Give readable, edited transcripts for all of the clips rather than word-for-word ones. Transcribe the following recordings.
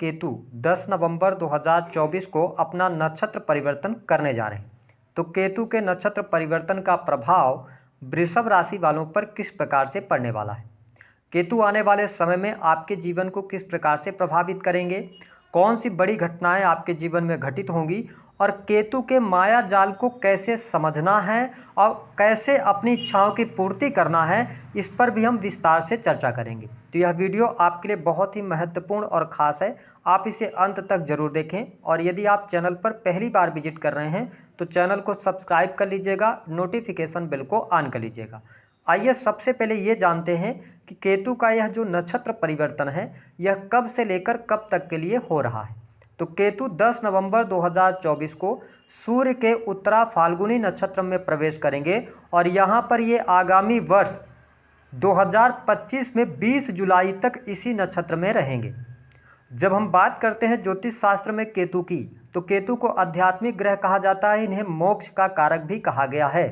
केतु 10 नवंबर 2024 को अपना नक्षत्र परिवर्तन करने जा रहे हैं। तो केतु के नक्षत्र परिवर्तन का प्रभाव वृषभ राशि वालों पर किस प्रकार से पड़ने वाला है, केतु आने वाले समय में आपके जीवन को किस प्रकार से प्रभावित करेंगे, कौन सी बड़ी घटनाएं आपके जीवन में घटित होंगी और केतु के माया जाल को कैसे समझना है और कैसे अपनी इच्छाओं की पूर्ति करना है, इस पर भी हम विस्तार से चर्चा करेंगे। तो यह वीडियो आपके लिए बहुत ही महत्वपूर्ण और ख़ास है, आप इसे अंत तक जरूर देखें। और यदि आप चैनल पर पहली बार विजिट कर रहे हैं तो चैनल को सब्सक्राइब कर लीजिएगा, नोटिफिकेशन बेल को ऑन कर लीजिएगा। आइए सबसे पहले ये जानते हैं कि केतु का यह जो नक्षत्र परिवर्तन है यह कब से लेकर कब तक के लिए हो रहा है। तो केतु 10 नवंबर 2024 को सूर्य के उत्तरा फाल्गुनी नक्षत्र में प्रवेश करेंगे और यहाँ पर ये आगामी वर्ष 2025 में 20 जुलाई तक इसी नक्षत्र में रहेंगे। जब हम बात करते हैं ज्योतिष शास्त्र में केतु की, तो केतु को आध्यात्मिक ग्रह कहा जाता है, इन्हें मोक्ष का कारक भी कहा गया है।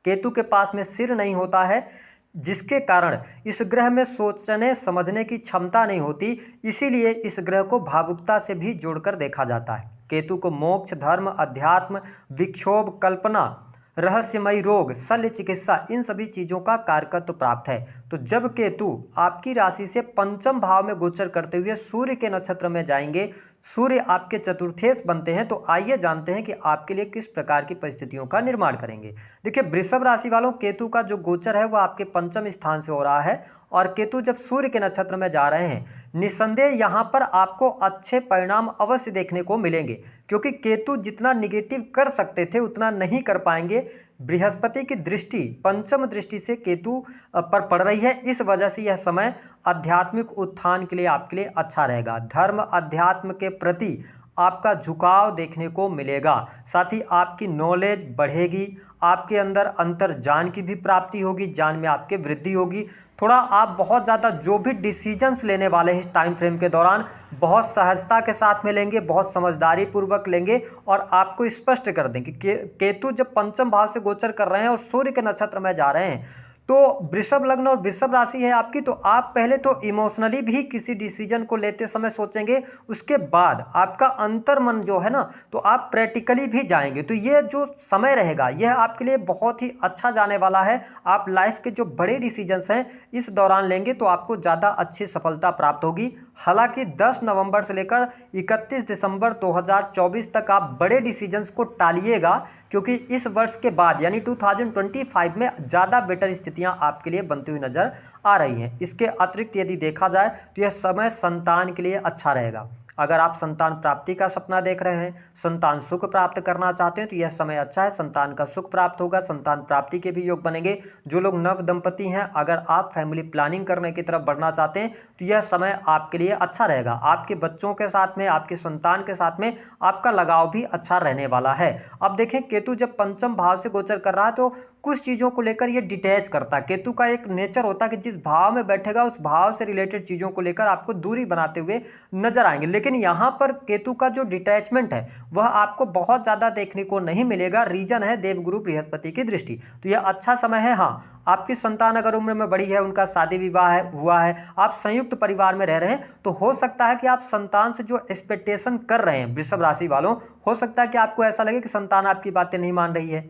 केतु के पास में सिर नहीं होता है, जिसके कारण इस ग्रह में सोचने समझने की क्षमता नहीं होती, इसीलिए इस ग्रह को भावुकता से भी जोड़कर देखा जाता है। केतु को मोक्ष, धर्म, अध्यात्म, विक्षोभ, कल्पना, रहस्यमयी रोग, शल्य चिकित्सा, इन सभी चीज़ों का कारकत्व प्राप्त है। तो जब केतु आपकी राशि से पंचम भाव में गोचर करते हुए सूर्य के नक्षत्र में जाएंगे, सूर्य आपके चतुर्थेश बनते हैं, तो आइए जानते हैं कि आपके लिए किस प्रकार की परिस्थितियों का निर्माण करेंगे। देखिए, वृषभ राशि वालों, केतु का जो गोचर है वह आपके पंचम स्थान से हो रहा है और केतु जब सूर्य के नक्षत्र में जा रहे हैं, निस्संदेह यहाँ पर आपको अच्छे परिणाम अवश्य देखने को मिलेंगे, क्योंकि केतु जितना निगेटिव कर सकते थे उतना नहीं कर पाएंगे। बृहस्पति की दृष्टि, पंचम दृष्टि से केतु पर पड़ रही है, इस वजह से यह समय आध्यात्मिक उत्थान के लिए आपके लिए अच्छा रहेगा। धर्म, अध्यात्म के प्रति आपका झुकाव देखने को मिलेगा, साथ ही आपकी नॉलेज बढ़ेगी, आपके अंदर अंतर्ज्ञान की भी प्राप्ति होगी, ज्ञान में आपके वृद्धि होगी। थोड़ा आप बहुत ज़्यादा जो भी डिसीजंस लेने वाले हैं इस टाइम फ्रेम के दौरान बहुत सहजता के साथ में लेंगे, बहुत समझदारी पूर्वक लेंगे और आपको स्पष्ट कर देंगे कि केतु जब पंचम भाव से गोचर कर रहे हैं और सूर्य के नक्षत्र में जा रहे हैं, तो वृषभ लग्न और वृषभ राशि है आपकी, तो आप पहले तो इमोशनली भी किसी डिसीजन को लेते समय सोचेंगे, उसके बाद आपका अंतर्मन जो है ना, तो आप प्रैक्टिकली भी जाएंगे। तो ये जो समय रहेगा यह आपके लिए बहुत ही अच्छा जाने वाला है। आप लाइफ के जो बड़े डिसीजंस हैं इस दौरान लेंगे तो आपको ज़्यादा अच्छी सफलता प्राप्त होगी। हालांकि 10 नवंबर से लेकर 31 दिसंबर 2024 तक आप बड़े डिसीजंस को टालिएगा, क्योंकि इस वर्ष के बाद यानी 2025 में ज़्यादा बेटर स्थितियां आपके लिए बनती हुई नजर आ रही हैं। इसके अतिरिक्त यदि देखा जाए तो यह समय संतान के लिए अच्छा रहेगा। अगर आप संतान प्राप्ति का सपना देख रहे हैं, संतान सुख प्राप्त करना चाहते हैं, तो यह समय अच्छा है, संतान का सुख प्राप्त होगा, संतान प्राप्ति के भी योग बनेंगे। जो लोग नव दंपति हैं, अगर आप फैमिली प्लानिंग करने की तरफ बढ़ना चाहते हैं तो यह समय आपके लिए अच्छा रहेगा। आपके बच्चों के साथ में, आपके संतान के साथ में आपका लगाव भी अच्छा रहने वाला है। अब देखें, केतु जब पंचम भाव से गोचर कर रहा है तो कुछ चीज़ों को लेकर ये डिटैच करता है। केतु का एक नेचर होता है कि जिस भाव में बैठेगा उस भाव से रिलेटेड चीज़ों को लेकर आपको दूरी बनाते हुए नजर आएंगे, लेकिन यहाँ पर केतु का जो डिटैचमेंट है वह आपको बहुत ज़्यादा देखने को नहीं मिलेगा। रीजन है देवगुरु बृहस्पति की दृष्टि। तो यह अच्छा समय है। हाँ, आपकी संतान अगर उम्र में बड़ी है, उनका शादी विवाह हुआ है, आप संयुक्त परिवार में रह रहे हैं, तो हो सकता है कि आप संतान से जो एक्सपेक्टेशन कर रहे हैं वृषभ राशि वालों, हो सकता है कि आपको ऐसा लगे कि संतान आपकी बातें नहीं मान रही है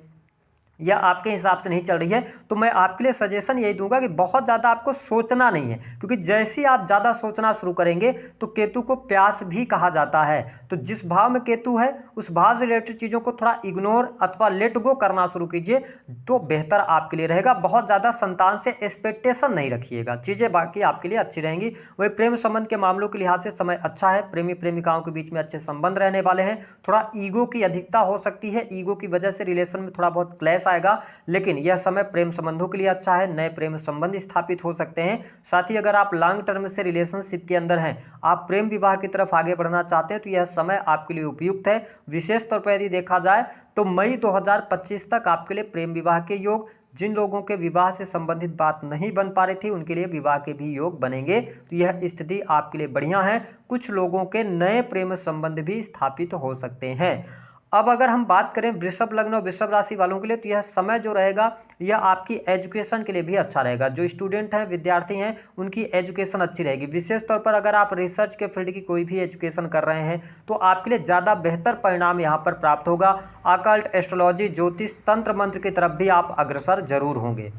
या आपके हिसाब से नहीं चल रही है। तो मैं आपके लिए सजेशन यही दूंगा कि बहुत ज़्यादा आपको सोचना नहीं है, क्योंकि जैसे ही आप ज़्यादा सोचना शुरू करेंगे तो केतु को प्यास भी कहा जाता है। तो जिस भाव में केतु है उस भाव से रिलेटेड चीज़ों को थोड़ा इग्नोर अथवा लेट गो करना शुरू कीजिए तो बेहतर आपके लिए रहेगा। बहुत ज़्यादा संतान से एक्सपेक्टेशन नहीं रखिएगा, चीज़ें बाकी आपके लिए अच्छी रहेंगी। वही प्रेम संबंध के मामलों के लिहाज से समय अच्छा है, प्रेमी प्रेमिकाओं के बीच में अच्छे संबंध रहने वाले हैं। थोड़ा ईगो की अधिकता हो सकती है, ईगो की वजह से रिलेशन में थोड़ा बहुत क्लैश आएगा, लेकिन यह समय प्रेम संबंधों के लिए अच्छा है, नए प्रेम संबंध स्थापित हो सकते हैं। साथ ही अगर आप लॉन्ग टर्म से रिलेशनशिप के अंदर हैं, आप प्रेम विवाह की तरफ आगे बढ़ना चाहते हैं, तो यह समय आपके लिए उपयुक्त है। विशेष तौर पर यदि देखा जाए तो मई 2025 तक आपके लिए प्रेम विवाह के योग, जिन लोगों के विवाह से संबंधित बात नहीं बन पा रही थी उनके लिए विवाह के भी योग बनेंगे। तो यह स्थिति आपके लिए बढ़िया है। कुछ लोगों के नए प्रेम संबंध भी स्थापित हो सकते हैं। अब अगर हम बात करें वृषभ लग्न और वृषभ राशि वालों के लिए, तो यह समय जो रहेगा यह आपकी एजुकेशन के लिए भी अच्छा रहेगा। जो स्टूडेंट हैं, विद्यार्थी हैं, उनकी एजुकेशन अच्छी रहेगी। विशेष तौर पर अगर आप रिसर्च के फील्ड की कोई भी एजुकेशन कर रहे हैं तो आपके लिए ज़्यादा बेहतर परिणाम यहाँ पर प्राप्त होगा। अकल्ट, एस्ट्रोलॉजी, ज्योतिष, तंत्र मंत्र की तरफ भी आप अग्रसर जरूर होंगे।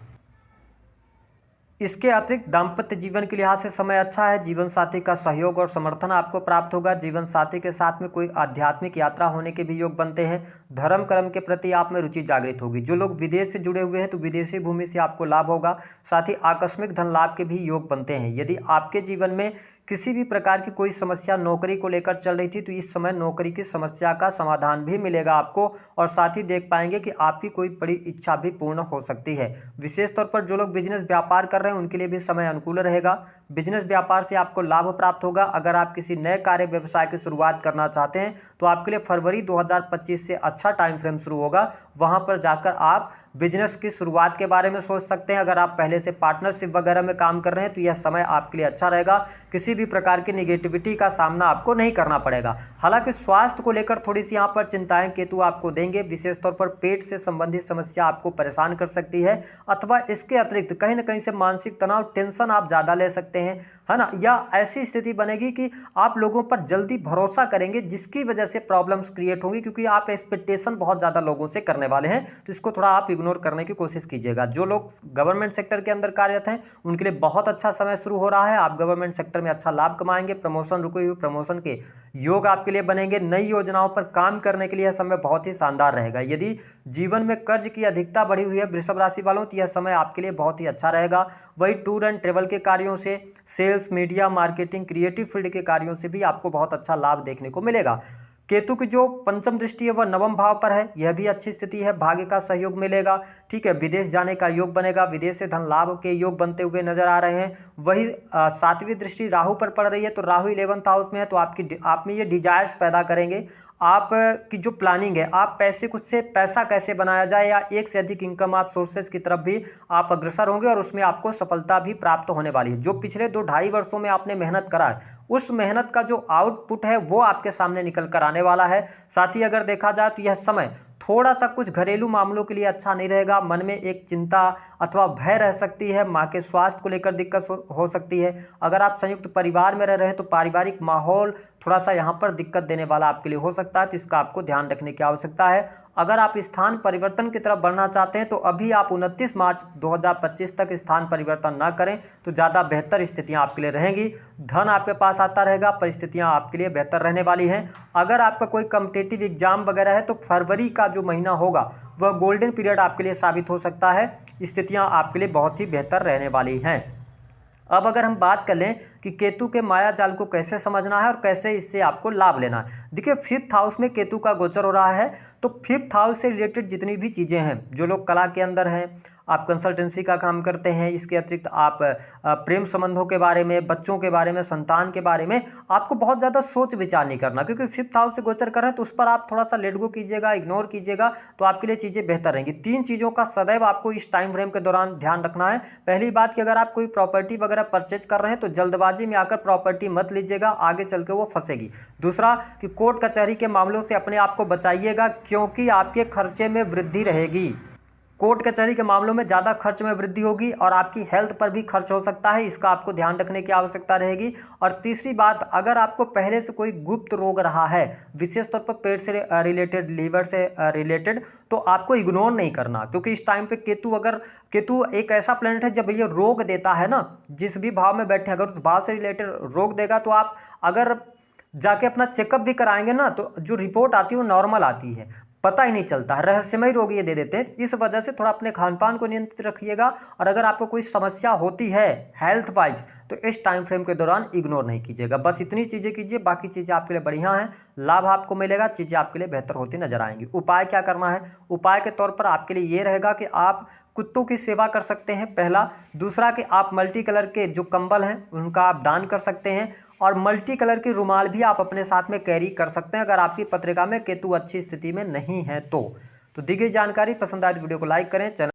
इसके अतिरिक्त दाम्पत्य जीवन के लिहाज से समय अच्छा है। जीवन साथी का सहयोग और समर्थन आपको प्राप्त होगा। जीवन साथी के साथ में कोई आध्यात्मिक यात्रा होने के भी योग बनते हैं। धर्म कर्म के प्रति आप में रुचि जागृत होगी। जो लोग विदेश से जुड़े हुए हैं तो विदेशी भूमि से आपको लाभ होगा। साथ ही आकस्मिक धन लाभ के भी योग बनते हैं। यदि आपके जीवन में किसी भी प्रकार की कोई समस्या नौकरी को लेकर चल रही थी तो इस समय नौकरी की समस्या का समाधान भी मिलेगा आपको, और साथ ही देख पाएंगे कि आपकी कोई बड़ी इच्छा भी पूर्ण हो सकती है। विशेष तौर पर जो लोग बिजनेस व्यापार कर रहे हैं उनके लिए भी समय अनुकूल रहेगा। बिजनेस व्यापार से आपको लाभ प्राप्त होगा। अगर आप किसी नए कार्य व्यवसाय की शुरुआत करना चाहते हैं तो आपके लिए फरवरी 2025 से अच्छा टाइम फ्रेम शुरू होगा। वहां पर जाकर आप बिजनेस की शुरुआत के बारे में सोच सकते हैं। अगर आप पहले से पार्टनरशिप वगैरह में काम कर रहे हैं तो यह समय आपके लिए अच्छा रहेगा। किसी भी प्रकार की निगेटिविटी का सामना आपको नहीं करना पड़ेगा। हालांकि स्वास्थ्य को लेकर थोड़ी सी यहाँ पर चिंताएं केतु आपको देंगे। विशेष तौर पर पेट से संबंधित समस्या आपको परेशान कर सकती है, अथवा इसके अतिरिक्त कहीं ना कहीं से मानसिक तनाव, टेंशन आप ज़्यादा ले सकते हैं, है ना। या ऐसी स्थिति बनेगी कि आप लोगों पर जल्दी भरोसा करेंगे जिसकी वजह से प्रॉब्लम्स क्रिएट होंगी, क्योंकि आप एक्सपेक्टेशन बहुत ज़्यादा लोगों से करने वाले हैं। तो इसको थोड़ा आप इग्नोर करने की कोशिश कीजिएगा। जो लोग गवर्नमेंट सेक्टर के अंदर कार्यरत हैं उनके लिए बहुत अच्छा समय शुरू हो रहा है। आप गवर्नमेंट सेक्टर में अच्छा लाभ कमाएंगे। प्रमोशन, रुके हुए प्रमोशन के योग आपके लिए बनेंगे। नई योजनाओं पर काम करने के लिए यह समय बहुत ही शानदार रहेगा। यदि जीवन में कर्ज की अधिकता बढ़ी हुई है वृषभ राशि वालों तो यह समय आपके लिए बहुत ही अच्छा रहेगा। वही टूर एंड ट्रेवल के कार्यों से, sales, media, marketing, creative field के कार्यों से भी आपको बहुत अच्छा लाभ देखने को मिलेगा। केतु की जो पंचम दृष्टि है वह नवम भाव पर है, यह भी अच्छी स्थिति है। भाग्य का सहयोग मिलेगा, ठीक है। विदेश जाने का योग बनेगा। विदेश से धन लाभ के योग बनते हुए नजर आ रहे हैं। वही सातवीं दृष्टि राहु पर पड़ रही है, तो राहु 11th हाउस में है, तो आप में ये डिजायर्स पैदा करेंगे। आप की जो प्लानिंग है, आप पैसे कुछ से पैसा कैसे बनाया जाए या एक से अधिक इनकम आप सोर्सेज की तरफ भी आप अग्रसर होंगे, और उसमें आपको सफलता भी प्राप्त होने वाली है। जो पिछले 2-2.5 वर्षों में आपने मेहनत करा है उस मेहनत का जो आउटपुट है वो आपके सामने निकल कर आने वाला है। साथ ही अगर देखा जाए तो यह समय थोड़ा सा कुछ घरेलू मामलों के लिए अच्छा नहीं रहेगा। मन में एक चिंता अथवा भय रह सकती है। माँ के स्वास्थ्य को लेकर दिक्कत हो सकती है। अगर आप संयुक्त परिवार में रह रहे हैं तो पारिवारिक माहौल थोड़ा सा यहाँ पर दिक्कत देने वाला आपके लिए हो सकता है, तो इसका आपको ध्यान रखने की आवश्यकता है। अगर आप स्थान परिवर्तन की तरफ बढ़ना चाहते हैं तो अभी आप 29 मार्च 2025 तक स्थान परिवर्तन ना करें तो ज़्यादा बेहतर स्थितियां आपके लिए रहेंगी। धन आपके पास आता रहेगा, परिस्थितियां आपके लिए बेहतर रहने वाली हैं। अगर आपका कोई कॉम्पिटिटिव एग्जाम वगैरह है तो फरवरी का जो महीना होगा वह गोल्डन पीरियड आपके लिए साबित हो सकता है। स्थितियाँ आपके लिए बहुत ही बेहतर रहने वाली हैं। अब अगर हम बात कर लें कि केतु के माया जाल को कैसे समझना है और कैसे इससे आपको लाभ लेना है। देखिए, 5th हाउस में केतु का गोचर हो रहा है, तो 5th हाउस से रिलेटेड जितनी भी चीज़ें हैं, जो लोग कला के अंदर हैं, आप कंसल्टेंसी का काम करते हैं, इसके अतिरिक्त आप प्रेम संबंधों के बारे में, बच्चों के बारे में, संतान के बारे में आपको बहुत ज़्यादा सोच विचार नहीं करना, क्योंकि 5th हाउस से गोचर कर रहे हैं तो उस पर आप थोड़ा सा लेट गो कीजिएगा, इग्नोर कीजिएगा, तो आपके लिए चीज़ें बेहतर रहेंगी। 3 चीज़ों का सदैव आपको इस टाइम फ्रेम के दौरान ध्यान रखना है। पहली बात कि अगर आप कोई प्रॉपर्टी वगैरह परचेज कर रहे हैं तो जल्दबाजी में आकर प्रॉपर्टी मत लीजिएगा, आगे चल के वो फंसेगी। दूसरा कि कोर्ट कचहरी के मामलों से अपने आप को बचाइएगा, क्योंकि आपके खर्चे में वृद्धि रहेगी। कोर्ट कचहरी के मामलों में ज़्यादा खर्च में वृद्धि होगी और आपकी हेल्थ पर भी खर्च हो सकता है, इसका आपको ध्यान रखने की आवश्यकता रहेगी। और तीसरी बात, अगर आपको पहले से कोई गुप्त रोग रहा है, विशेष तौर पर पेट से रिलेटेड, लीवर से रिलेटेड, तो आपको इग्नोर नहीं करना, क्योंकि इस टाइम पे केतु एक ऐसा प्लैनेट है, जब ये रोग देता है ना, जिस भी भाव में बैठे, अगर उस भाव से रिलेटेड रोग देगा तो आप अगर जाके अपना चेकअप भी कराएंगे ना तो जो रिपोर्ट आती है वो नॉर्मल आती है, पता ही नहीं चलता है, रहस्यमय रोग ये दे देते हैं। इस वजह से थोड़ा अपने खान पान को नियंत्रित रखिएगा। और अगर आपको कोई समस्या होती है हेल्थ वाइज तो इस टाइम फ्रेम के दौरान इग्नोर नहीं कीजिएगा। बस इतनी चीज़ें कीजिए, बाकी चीज़ें आपके लिए बढ़िया हैं, लाभ आपको मिलेगा, चीज़ें आपके लिए बेहतर होती नजर आएंगी। उपाय क्या करना है? उपाय के तौर पर आपके लिए ये रहेगा कि आप कुत्तों की सेवा कर सकते हैं, पहला। दूसरा कि आप मल्टी कलर के जो कंबल हैं उनका आप दान कर सकते हैं, और मल्टी कलर की रुमाल भी आप अपने साथ में कैरी कर सकते हैं अगर आपकी पत्रिका में केतु अच्छी स्थिति में नहीं है तो। दी गई जानकारी पसंद आए तो वीडियो को लाइक करें, चैनल